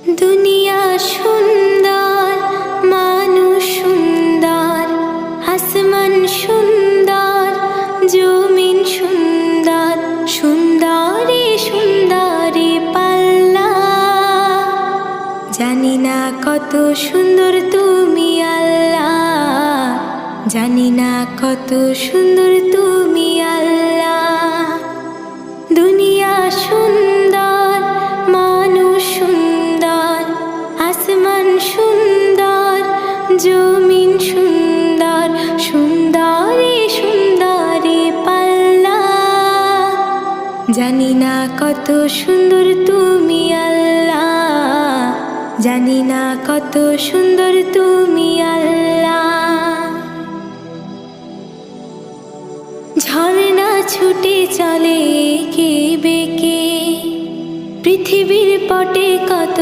দুনিয়া সুন্দর, মানুষ সুন্দর, আসমান সুন্দর, জমিন সুন্দর, সুন্দরী সুন্দরী পাল্লা। জানি না কত সুন্দর তুমি আল্লাহ, জানি না কত সুন্দর তুমি আল্লাহ। দুনিয়া সুন্দর, মানুষ সুন্দর, আসমান সুন্দর, জমিন সুন্দর, সুন্দরী সুন্দরী পাল্লা। জানি না কত সুন্দর তুমি আল্লাহ, জানি না কত সুন্দর তুমি আল্লাহ। ঝর্ণা ছুটে চলে এঁকে বেঁকে, পৃথিবীর পটে কত